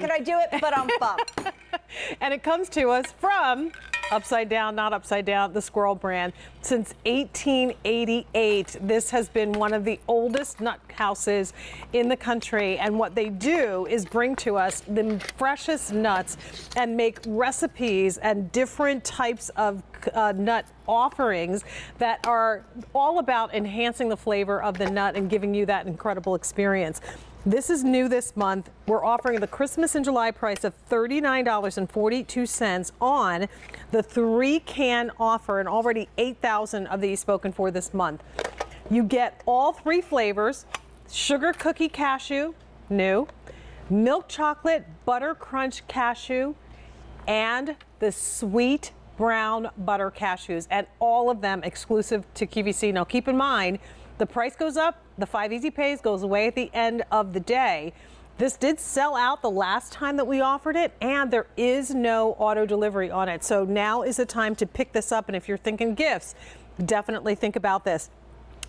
could I do it? But I'm bummed. And it comes to us from Upside Down, Not Upside Down, the Squirrel brand. Since 1888, this has been one of the oldest nut houses in the country. And what they do is bring to us the freshest nuts and make recipes and different types of nut offerings that are all about enhancing the flavor of the nut and giving you that incredible experience. This is new this month. We're offering the Christmas in July price of $39.42 on the 3-can offer, and already 8,000 of these spoken for this month. You get all 3 flavors: sugar cookie cashew, new, milk chocolate butter crunch cashew, and the sweet brown butter cashews, and all of them exclusive to QVC. Now keep in mind, the price goes up, the 5 easy pays goes away at the end of the day. This did sell out the last time that we offered it, and there is no auto delivery on it. So now is the time to pick this up, and if you're thinking gifts, definitely think about this.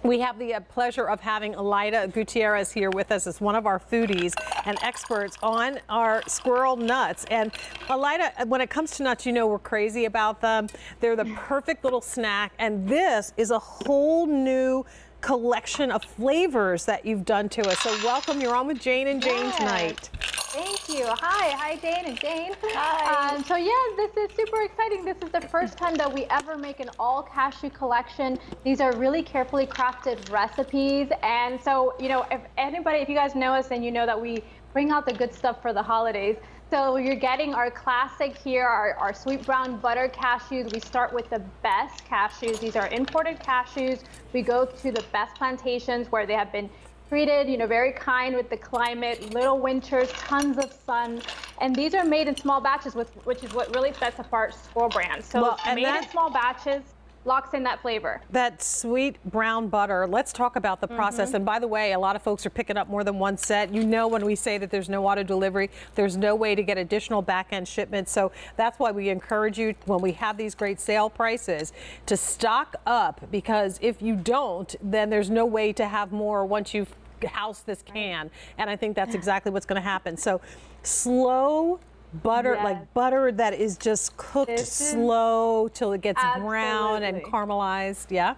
We have the pleasure of having Elida Gutierrez here with us as one of our foodies and experts on our squirrel nuts. And Elida, when it comes to nuts, you know we're crazy about them. They're the perfect little snack, and this is a whole new collection of flavors that you've done to us. So welcome, you're on with Jane and Jane tonight. Thank you. Hi Jane and Jane. Hi. So yeah, this is super exciting. This is the first time that we ever make an all cashew collection. These are really carefully crafted recipes. And so, you know, if you guys know us, then you know that we bring out the good stuff for the holidays. So you're getting our classic here, our sweet brown butter cashews. We start with the best cashews. These are imported cashews. We go to the best plantations where they have been treated, you know, very kind with the climate, little winters, tons of sun. And these are made in small batches, which is what really sets apart Squirrel brand. So made in small batches, locks in that flavor. That sweet brown butter, let's talk about the process. And by the way, a lot of folks are picking up more than one set. You know, when we say that there's no auto delivery, there's no way to get additional back-end shipments. So that's why we encourage you, when we have these great sale prices, to stock up, because if you don't, then there's no way to have more once you've housed this can. And I think that's exactly what's going to happen. So slow butter, like butter that is just cooked slow till it gets brown and caramelized. Yeah.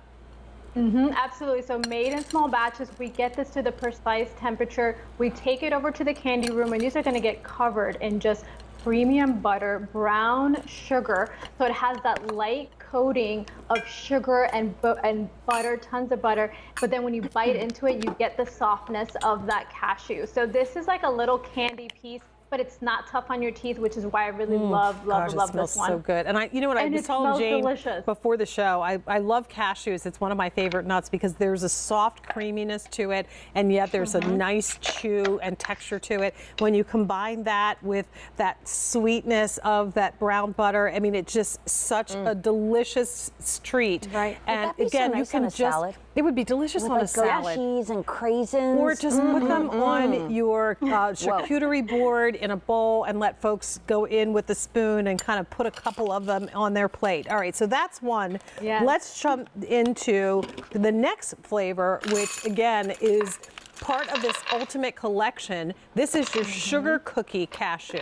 Absolutely. So made in small batches, we get this to the precise temperature. We take it over to the candy room, and these are going to get covered in just premium butter, brown sugar. So it has that light coating of sugar and butter, tons of butter. But then when you bite into it, you get the softness of that cashew. So this is like a little candy piece, but it's not tough on your teeth, which is why I really love this one. So good. And you know what, I was telling Jane before the show, I love cashews. It's one of my favorite nuts because there's a soft creaminess to it, and yet there's a nice chew and texture to it. When you combine that with that sweetness of that brown butter, I mean, it's just such a delicious treat. Right. And would that be again, so nice you can on a salad? it would be delicious with on like a salad. Cheese and craisins. Or just put them on your charcuterie board in a bowl and let folks go in with a spoon and kind of put a couple of them on their plate. All right, so that's one. Let's jump into the next flavor, which again is part of this ultimate collection. This is your sugar cookie cashew.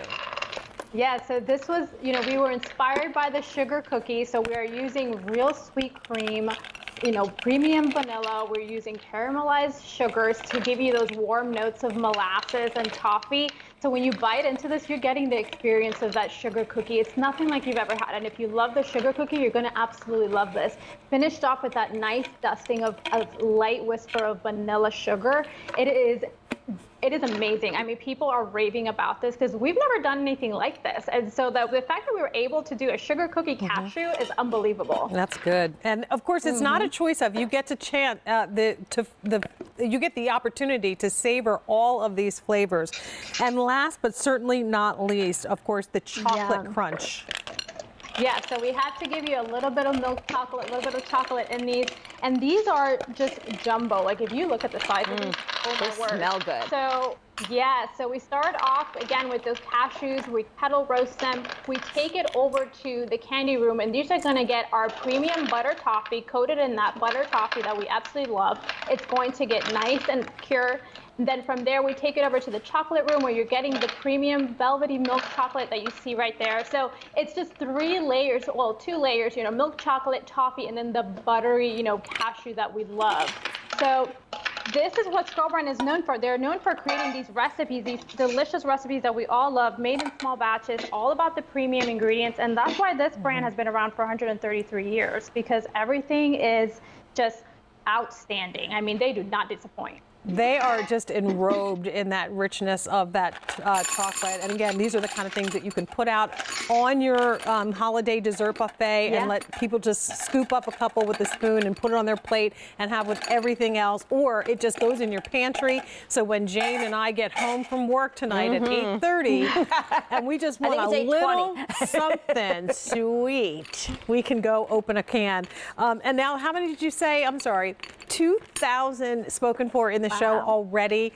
Yeah, so this was, you know, we were inspired by the sugar cookie, so we are using real sweet cream, you know, premium vanilla. We're using caramelized sugars to give you those warm notes of molasses and toffee. So when you bite into this, you're getting the experience of that sugar cookie. It's nothing like you've ever had. And if you love the sugar cookie, you're going to absolutely love this. Finished off with that nice dusting of light whisper of vanilla sugar. It is amazing. I mean, people are raving about this because we've never done anything like this. And so the fact that we were able to do a sugar cookie cashew is unbelievable. That's good. And of course, it's not a choice of, you get to you get the opportunity to savor all of these flavors. And last but certainly not least, of course, the chocolate crunch. Yeah, so we had to give you a little bit of milk chocolate, a little bit of chocolate in these. And these are just jumbo. Like if you look at the size of these, they smell good. So Yeah, so we start off again with those cashews. We kettle roast them. We take it over to the candy room, and these are going to get our premium butter toffee coated in that butter toffee that we absolutely love. It's going to get nice and pure. And then from there, we take it over to the chocolate room where you're getting the premium velvety milk chocolate that you see right there. So it's just 3 layers, well, 2 layers, you know, milk chocolate, toffee, and then the buttery, you know, cashew that we love. So this is what Squirrel Brand is known for. They're known for creating these recipes, these delicious recipes that we all love, made in small batches, all about the premium ingredients. And that's why this brand has been around for 133 years, because everything is just outstanding. I mean, they do not disappoint. They are just enrobed in that richness of that chocolate. And again, these are the kind of things that you can put out on your holiday dessert buffet and let people just scoop up a couple with a spoon and put it on their plate and have with everything else. Or it just goes in your pantry. So when Jane and I get home from work tonight at 8:30 and we just want a little something sweet, we can go open a can. And now, how many did you say? I'm sorry. 2,000 spoken for in the show already.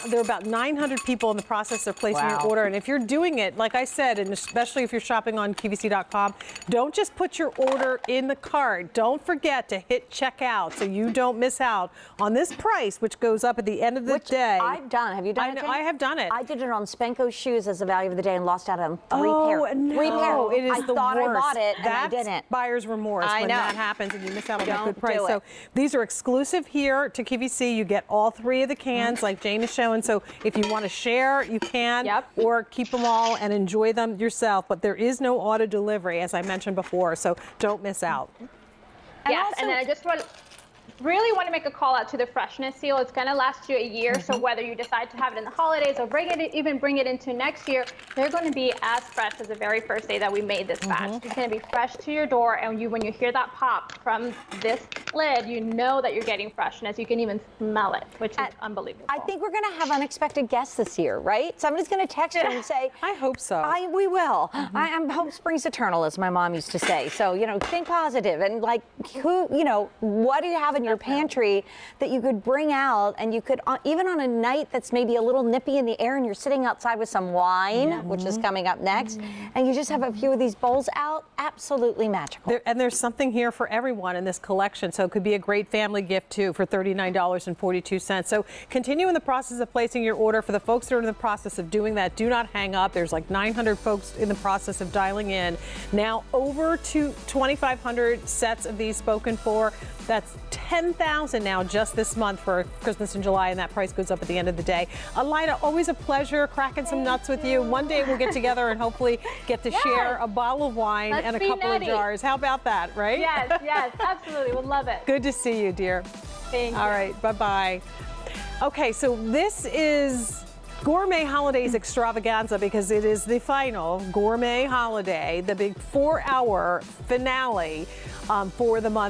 There are about 900 people in the process of placing your order. And if you're doing it, like I said, and especially if you're shopping on QVC.com, don't just put your order in the cart. Don't forget to hit checkout so you don't miss out on this price, which goes up at the end of the day. I've done. Have you done it? I have done it. I did it on Spanko's shoes as the value of the day and lost out on 3 pairs. No, 3 pairs. it is I the thought worst. I bought it and I That's didn't. buyer's remorse I when know. that happens and you miss out on that Don't good price. do it. So these are exclusive here to QVC. You get all 3 of the cans like Jane is showing. So if you want to share, you can, or keep them all and enjoy them yourself. But there is no auto delivery, as I mentioned before, so don't miss out. Yes, and then I just really want to make a call out to the freshness seal. It's going to last you a year, so whether you decide to have it in the holidays or even bring it into next year, they're going to be as fresh as the very first day that we made this batch. It's going to be fresh to your door, and when you hear that pop from this lid, you know that you're getting freshness. You can even smell it, which is unbelievable. I think we're going to have unexpected guests this year, right? Somebody's going to text you and say, I hope so. We will. Hope springs eternal, as my mom used to say. So, you know, think positive and like, what do you have in your pantry that you could bring out, and you could, even on a night that's maybe a little nippy in the air and you're sitting outside with some wine, which is coming up next, and you just have a few of these bowls out, absolutely magical. And there's something here for everyone in this collection, so it could be a great family gift too for $39.42. So continue in the process of placing your order. For the folks that are in the process of doing that, do not hang up. There's like 900 folks in the process of dialing in. Now over to 2,500 sets of these spoken for. That's 10,000 now just this month for Christmas in July, and that price goes up at the end of the day. Alida, always a pleasure cracking some nuts with you. One day we'll get together and hopefully get to share a bottle of wine and a couple of jars. How about that, right? Yes, absolutely. We'll love it. Good to see you, dear. Thank you. All right, bye-bye. Okay, so this is Gourmet Holidays Extravaganza because it is the final Gourmet Holiday, the big 4-hour finale for the month.